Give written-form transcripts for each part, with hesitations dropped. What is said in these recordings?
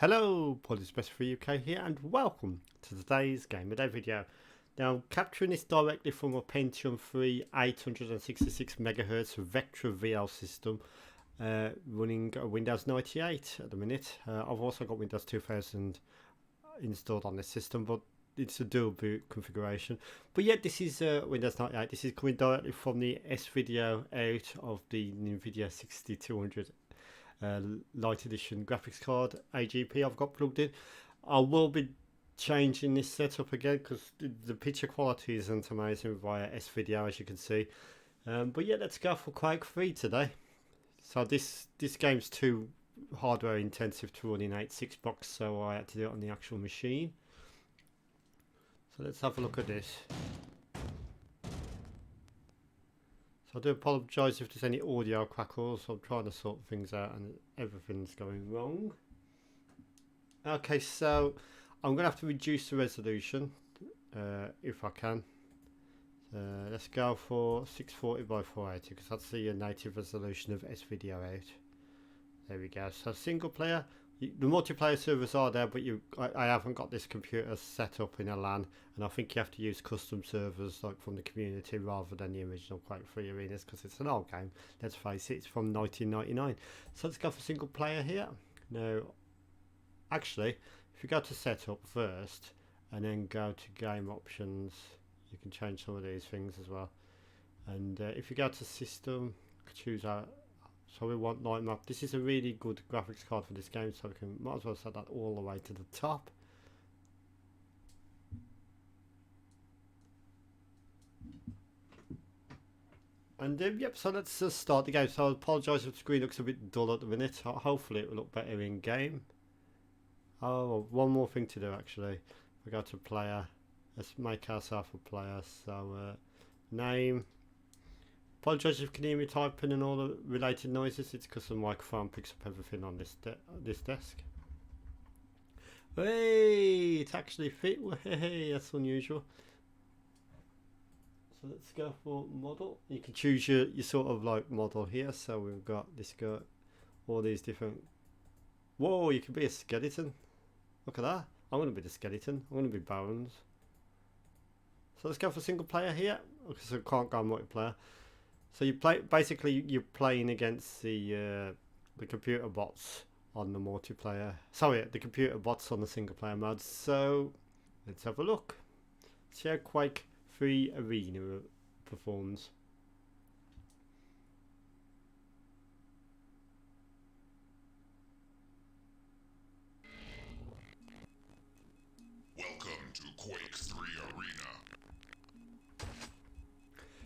Hello, Polly's Best for UK here, and welcome to today's Game of Day video. Now, capturing this directly from a Pentium 3 866 MHz Vectra VL system, running Windows 98 at the minute. I've also got Windows 2000 installed on this system, but it's a dual boot configuration. But yet, this is Windows 98. This is coming directly from the S-Video out of the NVIDIA 6200 light edition graphics card AGP I've got plugged in. I will be changing this setup again because the picture quality isn't amazing via S-Video, as you can see. But yeah, let's go for Quake 3 today. So this game's too hardware intensive to run in 8.6 box, so I had to do it on the actual machine. So let's have a look at this. So I do apologise if there's any audio crackles. I'm trying to sort things out and everything's going wrong. Okay, so I'm going to have to reduce the resolution if I can. Let's go for 640 by 480 because that's the native resolution of S-Video out. There we go. So single player. The multiplayer servers are there, but I haven't got this computer set up in a LAN, and I think you have to use custom servers like from the community rather than the original Quake 3 arenas because it's an old game. Let's face it, it's from 1999. So let's go for single player here. Now, actually, if you go to setup first and then go to game options, you can change some of these things as well. And if you go to system, choose out. So we want light map. This is a really good graphics card for this game, so we can might as well set that all the way to the top. And yep, so let's start the game. So I apologise if the screen looks a bit dull at the minute. Hopefully it will look better in game. Oh, one more thing to do actually. If we go to player, let's make ourselves a player. So name. Apologise if you can hear me typing and all the related noises. It's because the microphone picks up everything on this desk. Hey, it's actually fit. Hey, that's unusual. So let's go for model. You can choose your sort of like model here. So we've got this guy, all these different. Whoa, you can be a skeleton. Look at that. I'm going to be the skeleton. I'm going to be Bones. So let's go for single player here because I can't go multiplayer. So you play basically you're playing against the computer bots on the multiplayer. Sorry, the computer bots on the single player mode. So let's have a look. See how Quake 3 Arena performs. Welcome to Quake 3 Arena.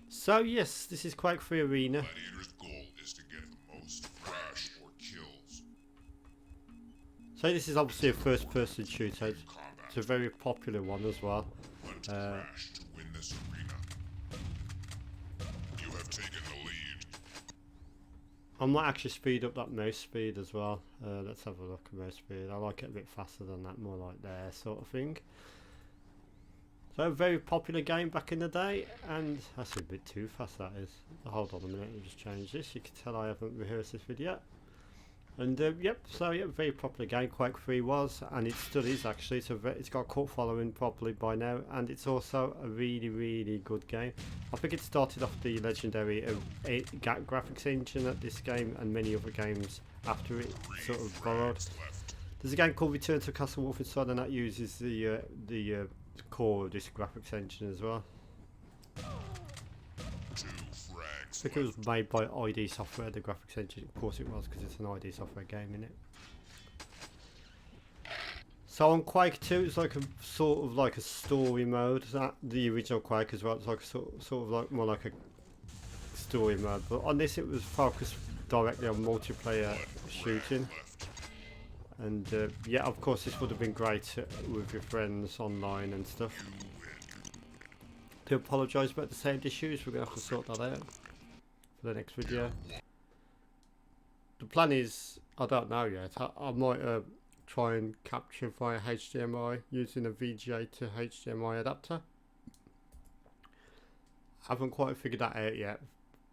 So yes, this is Quake 3 Arena. Gladiator's goal is to get the most crash or kills. So this is obviously a first-person shooter. It's a very popular one as well. Let's crash to win this arena. You have taken the lead. I might actually speed up that mouse speed as well. Let's have a look at mouse speed. I like it a bit faster than that, more like there sort of thing. So a very popular game back in the day, and that's a bit too fast that is. Hold on a minute, let me just change this. You can tell I haven't rehearsed this video. And yep, so yeah, very popular game Quake 3 was, and it still is actually. It's got a cult following properly by now, and it's also a really good game. I think it started off the legendary graphics engine at this game, and many other games after it sort of borrowed. There's a game called Return to Castle Wolfenstein, and that uses the core of this graphics engine as well. I think it was made by ID Software, the graphics engine. Of course it was, because it's an ID Software game, in it. So on Quake 2, it's like a sort of like a story mode. That the original Quake as well. It's like a sort of like more like a story mode. But on this, it was focused directly on multiplayer shooting. And yeah, of course, this would have been great with your friends online and stuff. To apologise about the sound issues, we're going to have to sort that out for the next video. The plan is, I don't know yet, I might try and capture via HDMI using a VGA to HDMI adapter. I haven't quite figured that out yet,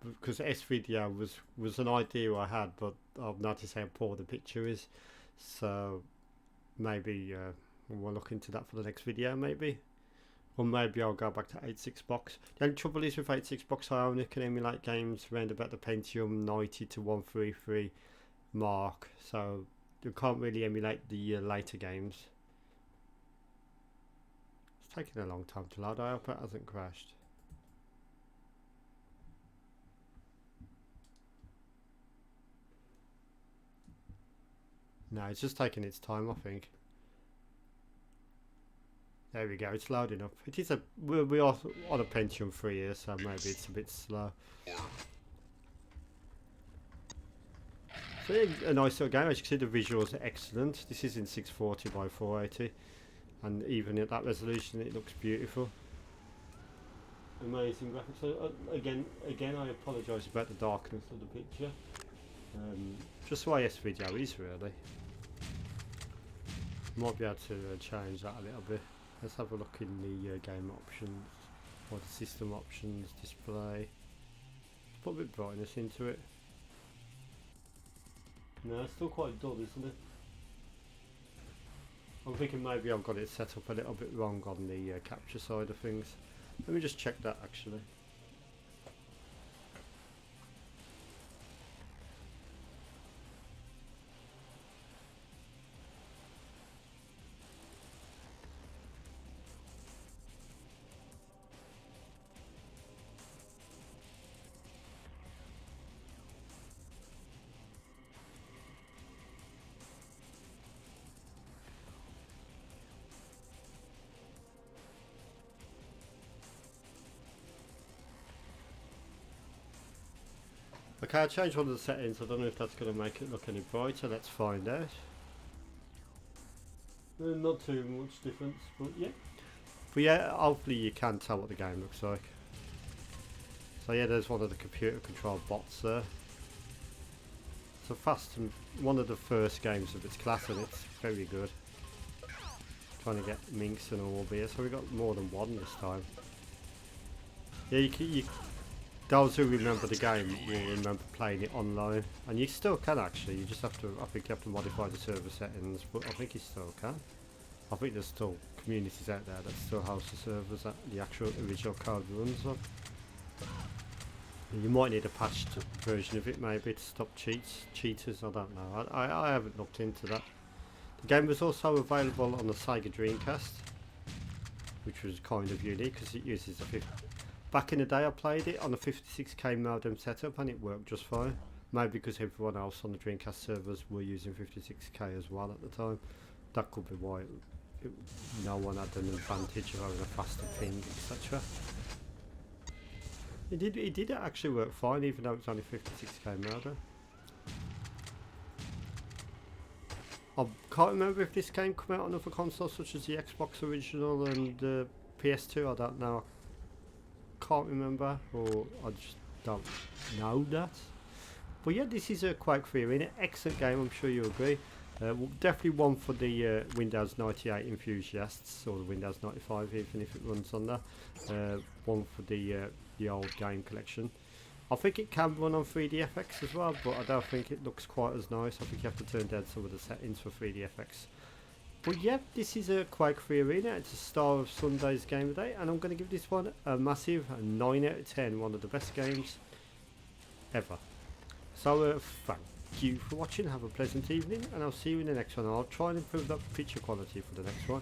because S-Video was an idea I had, but I've noticed how poor the picture is. So maybe we'll look into that for the next video, maybe. Or maybe I'll go back to 86 box. The only trouble is with 86 box, I only can emulate games around about the Pentium 90 to 133 mark, so you can't really emulate the later games. It's taking a long time to load. I hope it hasn't crashed. No, it's just taking its time, I think. There we go, it's loading up. It is we are on a Pentium 3 here, so maybe it's a bit slow. So yeah, a nice little game. As you can see, the visuals are excellent. This is in 640 by 480, and even at that resolution, it looks beautiful. Amazing graphics. So, again, I apologise about the darkness of the picture. Just the way this video is, really. Might be able to change that a little bit. Let's have a look in the game options, or the system options, display. Put a bit of brightness into it. No, it's still quite dull, isn't it? I'm thinking maybe I've got it set up a little bit wrong on the capture side of things. Let me just check that actually. Okay, I changed one of the settings. I don't know if that's going to make it look any brighter. Let's find out. Not too much difference, but yeah. But yeah, hopefully you can tell what the game looks like. So yeah, there's one of the computer controlled bots there. It's a fast and one of the first games of its class, and it's very good. Trying to get Minx and Orb here, so we got more than one this time. Yeah, those who remember the game will remember playing it online, and you still can actually. You just have to, I think you have to modify the server settings, but I think you still can. I think there's still communities out there that still host the servers that the actual original code runs on. You might need a patched version of it maybe to stop cheaters. I don't know. I haven't looked into that. The game was also available on the Sega Dreamcast, which was kind of unique because it uses a back in the day I played it on a 56k modem setup and it worked just fine. Maybe because everyone else on the Dreamcast servers were using 56k as well at the time. That could be why no one had an advantage of having a faster ping, etc. It did actually work fine even though it's only 56k modem. I can't remember if this game came out on other consoles such as the Xbox original and the PS2, I don't know. Can't remember, or I just don't know that. But yeah, this is a Quake 3 Arena, excellent game, I'm sure you agree. Definitely one for the Windows 98 enthusiasts, or the Windows 95 even if it runs on there. One for the old game collection. I think it can run on 3DFX as well, but I don't think it looks quite as nice. I think you have to turn down some of the settings for 3DFX. But yeah, this is a Quake 3 Arena. It's a star of Sunday's game of the day, and I'm going to give this one a massive 9 out of 10. One of the best games ever. So thank you for watching. Have a pleasant evening, and I'll see you in the next one. I'll try and improve that picture quality for the next one.